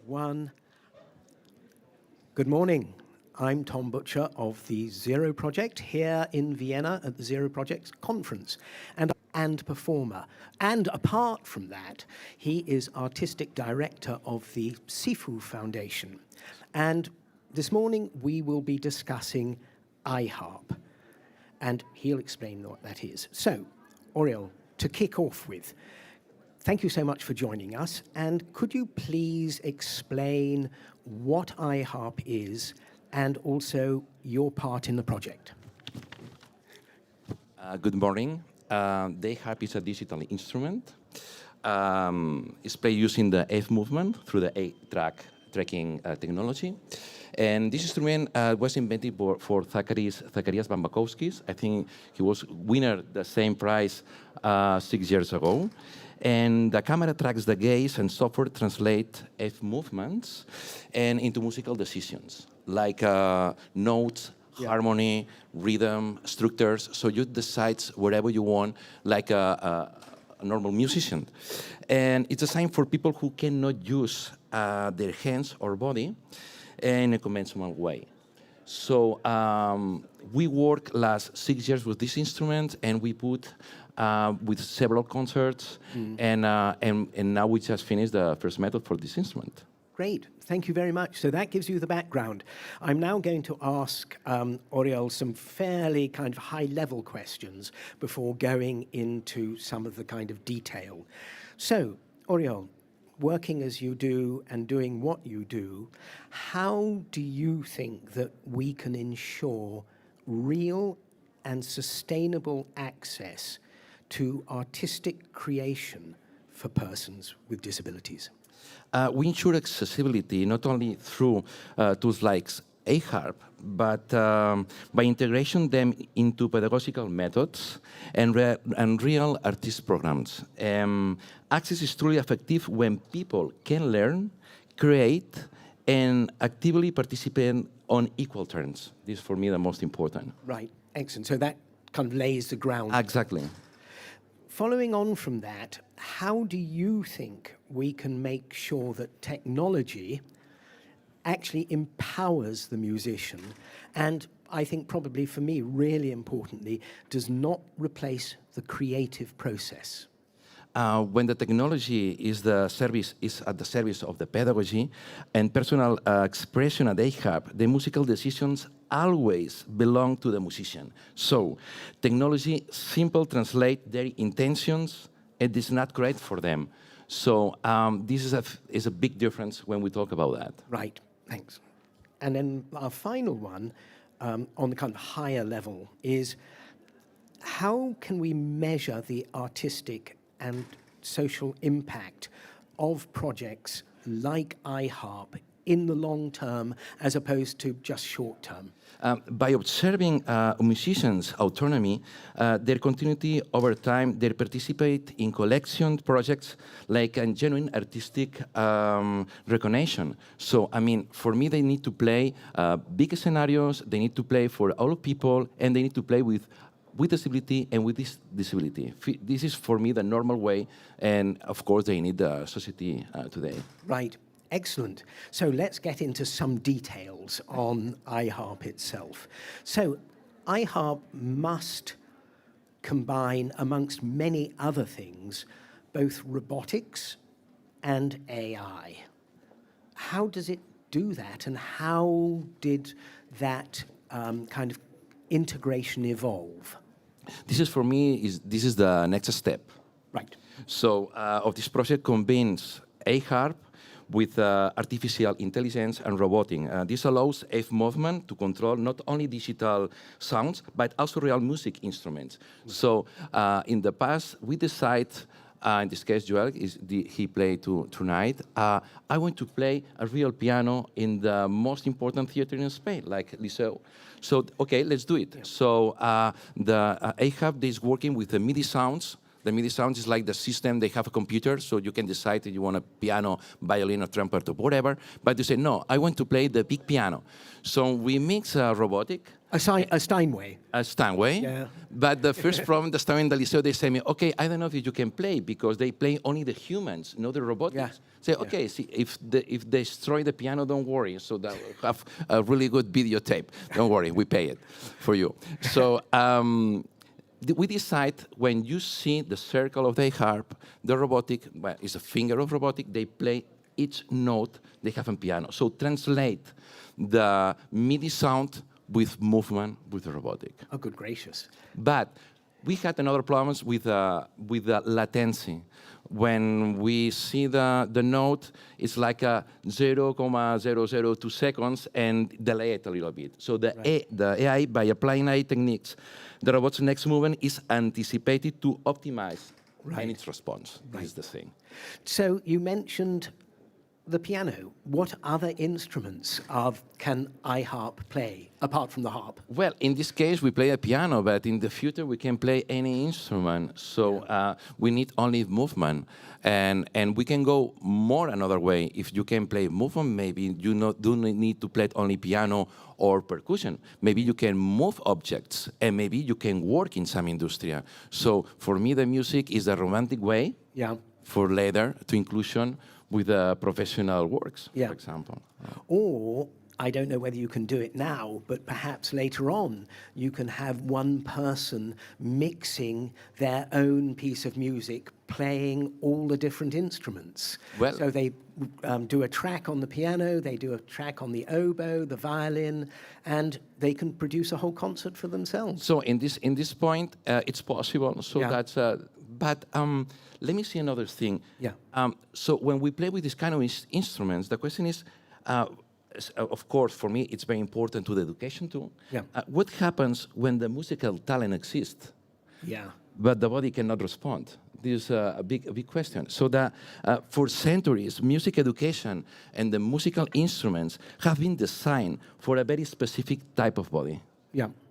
one. Good morning. I'm Tom Butcher of the Zero Project here in Vienna at the Zero Project conference and performer. And apart from that, he is artistic director of the SIFU Foundation. And this morning we will be discussing EyeHarp, and he'll explain what that is. So, Oriol, to kick off with, thank you so much for joining us, and could you please explain what EyeHarp is and also your part in the project? Good morning. The EyeHarp is a digital instrument. It's played using the F movement through the A-track tracking technology. And this instrument was invented for Zacharias Bambakowskis. I think he was winner the same prize 6 years ago. And the camera tracks the gaze, and software translate F movements and into musical decisions, like notes, harmony, rhythm, structures. So you decide wherever you want, like a normal musician. And it's designed for people who cannot use their hands or body in a conventional way. So we worked last 6 years with this instrument, and we put with several concerts, and now we just finished the first method for this instrument. Great, thank you very much. So that gives you the background. I'm now going to ask Oriol some fairly kind of high-level questions before going into some of the kind of detail. So, Oriol, working as you do and doing what you do, how do you think that we can ensure real and sustainable access to artistic creation for persons with disabilities? We ensure accessibility not only through tools like EyeHarp, but by integration them into pedagogical methods and real artist programs. Access is truly effective when people can learn, create, and actively participate on equal terms. This is, for me, the most important. Right, excellent. So that kind of lays the ground. Exactly. Following on from that, how do you think we can make sure that technology actually empowers the musician, and I think probably for me, really importantly, does not replace the creative process? When the technology is at the service of the pedagogy and personal expression at EyeHarp, the musical decisions always belong to the musician. So, technology simply translates their intentions and is not great for them. So, this is a big difference when we talk about that. Right, thanks. And then our final one, on the kind of higher level, is how can we measure the artistic and social impact of projects like EyeHarp in the long term as opposed to just short term? By observing musicians' autonomy, their continuity over time, they participate in collection projects like a genuine artistic recognition. So, I mean, for me, they need to play big scenarios, they need to play for all people, and they need to play with disability and with this disability. This is, for me, the normal way, and of course, they need the society today. Right. Excellent. So let's get into some details on EyeHarp itself. So EyeHarp must combine, amongst many other things, both robotics and AI. How does it do that, and how did that kind of integration evolve? This is, for me, this is the next step. Right. So of this project combines EyeHarp with artificial intelligence and robotic. This allows F movement to control not only digital sounds, but also real music instruments. So in the past, we decided, in this case, Joel, he played tonight, I want to play a real piano in the most important theater in Spain, like Liceo. So, okay, let's do it. Yeah. So the EyeHarp is working with the MIDI sounds. The MIDI sound is like the system, they have a computer, so you can decide if you want a piano, violin, or trumpet, or whatever. But you say, no, I want to play the big piano. So we mix robotic A Steinway. A Steinway. Yeah. But the first problem, the Steinway in the Liceo, they say me, okay, I don't know if you can play because they play only the humans, not the robotics. Yeah. Say, okay, see, if they destroy the piano, don't worry. So that will have a really good videotape. Don't worry, we pay it for you. So we decide when you see the circle of the harp, the robotic, well, it's a finger of robotic, they play each note they have on piano. So translate the MIDI sound with movement with the robotic. Oh, good gracious. But we had another problems with the latency. When we see the note, it's like a 0.002 seconds and delay it a little bit. So the AI, by applying AI techniques, the robot's next movement is anticipated to optimize and its response. This is the thing. So you mentioned the piano. What other instruments can EyeHarp play, apart from the harp? Well, in this case, we play a piano, but in the future, we can play any instrument. So we need only movement. And we can go more another way. If you can play movement, maybe you don't need to play only piano or percussion. Maybe you can move objects, and maybe you can work in some industry. So for me, the music is a romantic way for later to inclusion with professional works, for example. Or, I don't know whether you can do it now, but perhaps later on, you can have one person mixing their own piece of music, playing all the different instruments. Well, so they do a track on the piano, they do a track on the oboe, the violin, and they can produce a whole concert for themselves. So in this point, it's possible. So that's, but let me see another thing. So when we play with this kind of instruments, the question is, of course, for me, it's very important to the education too. What happens when the musical talent exists, but the body cannot respond? This is a big question. So that for centuries, music education and the musical instruments have been designed for a very specific type of body.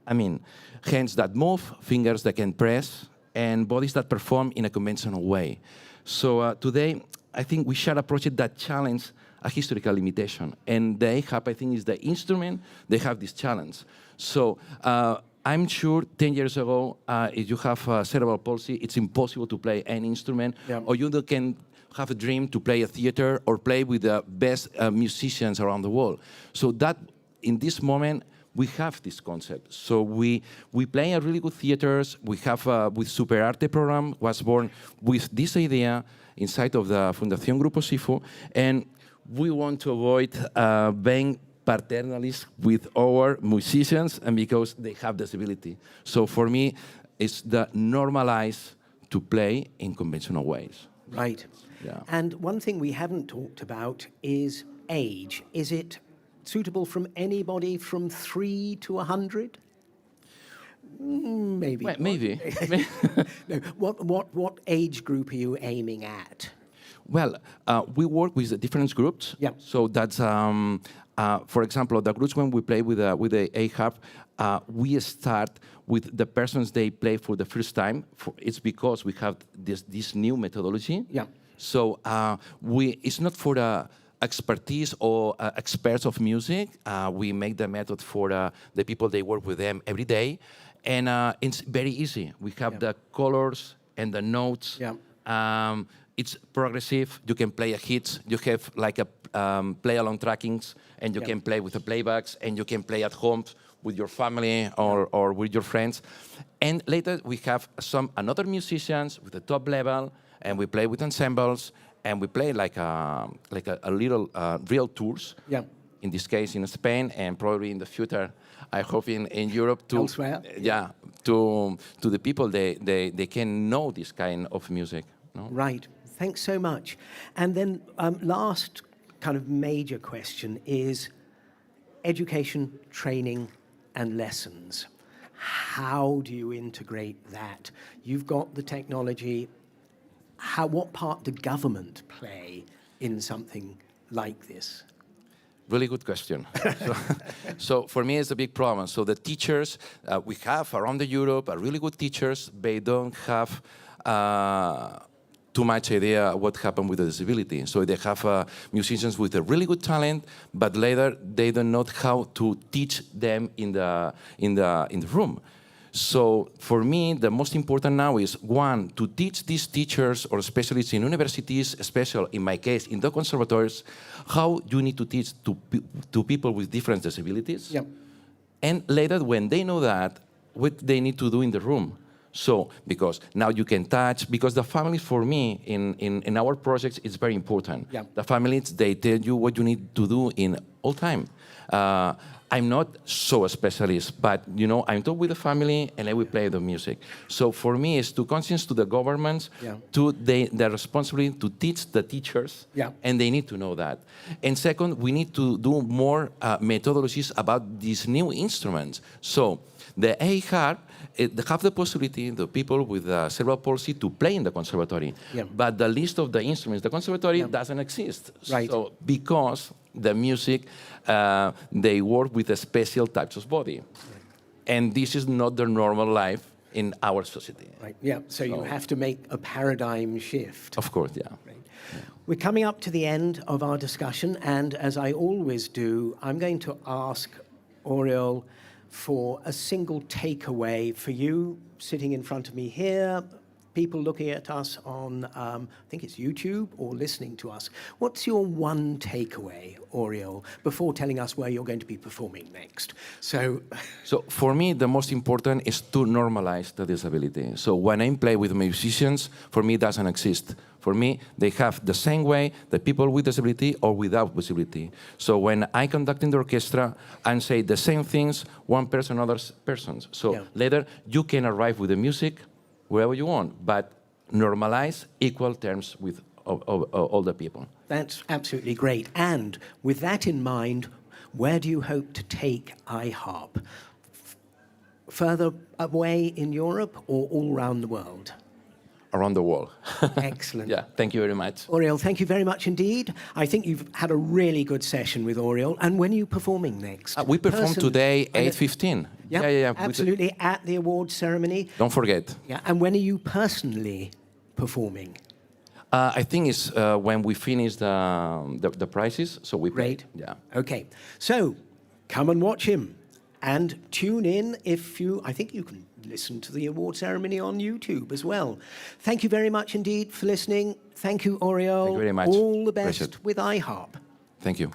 I mean, hands that move, fingers that can press, and bodies that perform in a conventional way. So today, I think we shall approach it that challenge a historical limitation. And the EyeHarp, I think, is the instrument they have this challenge. So I'm sure 10 years ago, if you have cerebral palsy, it's impossible to play any instrument, or you can have a dream to play a theater or play with the best musicians around the world. So that, in this moment, we have this concept. So we play at really good theaters. We have, with Super Arte program, was born with this idea inside of the Fundación Grupo SIFU, and we want to avoid being paternalist with our musicians, and because they have disability. So for me, it's the normalize to play in conventional ways. Right. And one thing we haven't talked about is age. Is it suitable from anybody from 3 to 100? Maybe. Well, maybe. No. What age group are you aiming at? Well, we work with the different groups. So that's, for example, the groups when we play with the EyeHarp, we start with the persons they play for the first time. It's because we have this new methodology. So it's not for the expertise or experts of music. We make the method for the people they work with them every day. And it's very easy. We have the colors and the notes. It's progressive. You can play a hits. You have like a play-along trackings, and you can play with the playbacks, and you can play at home with your family or with your friends. And later we have another musicians with the top level, and we play with ensembles, and we play like a little real tours. In this case, in Spain, and probably in the future, I hope in Europe too. Elsewhere. To the people they can know this kind of music. No? Right. Thanks so much. And then last kind of major question is education, training, and lessons. How do you integrate that? You've got the technology. What part do government play in something like this? Really good question. So for me, it's a big problem. So the teachers we have around Europe are really good teachers. They don't have too much idea what happened with the disability. So they have musicians with a really good talent, but later they don't know how to teach them in the room. So for me, the most important now is, one, to teach these teachers or specialists in universities, especially in my case, in the conservatories, how you need to teach to people with different disabilities. Yep. And later, when they know that, what they need to do in the room. So, because now you can touch, because the family, for me, in our projects, is very important. Yeah. The families, they tell you what you need to do in all time. I'm not so a specialist, but I'm talking with the family and I will play the music. So for me, it's to conscience to the governments, to the responsibility to teach the teachers, and they need to know that. And second, we need to do more methodologies about these new instruments. So the EyeHarp, they have the possibility, the people with cerebral palsy, to play in the conservatory. But the list of the instruments, the conservatory doesn't exist. Right. So because the music, they work with a special types of body. And this is not the normal life in our society. Right, yeah, so you have to make a paradigm shift. Of course, yeah. Right. We're coming up to the end of our discussion, and as I always do, I'm going to ask Oriol for a single takeaway for you sitting in front of me here, people looking at us on, I think it's YouTube, or listening to us. What's your one takeaway, Oriol, before telling us where you're going to be performing next? So for me, the most important is to normalize the disability. So when I play with musicians, for me, it doesn't exist. For me, they have the same way that people with disability or without disability. So when I conduct in the orchestra and say the same things, one person, other person. So later, you can arrive with the music wherever you want, but normalize equal terms with all the people. That's absolutely great. And with that in mind, where do you hope to take EyeHarp? Further away in Europe or all around the world? Around the world. Excellent. Yeah, thank you very much. Oriol, thank you very much indeed. I think you've had a really good session with Oriol. And when are you performing next? We perform today, 8:15. Yeah, absolutely, at the awards ceremony. Don't forget. Yeah, and when are you personally performing? I think it's when we finish the prizes, so we play. Great. Yeah. Okay, so come and watch him. And tune in if you, I think you can listen to the award ceremony on YouTube as well. Thank you very much indeed for listening. Thank you, Oriol. Thank you very much. All the best Appreciate it. with EyeHarp. Thank you.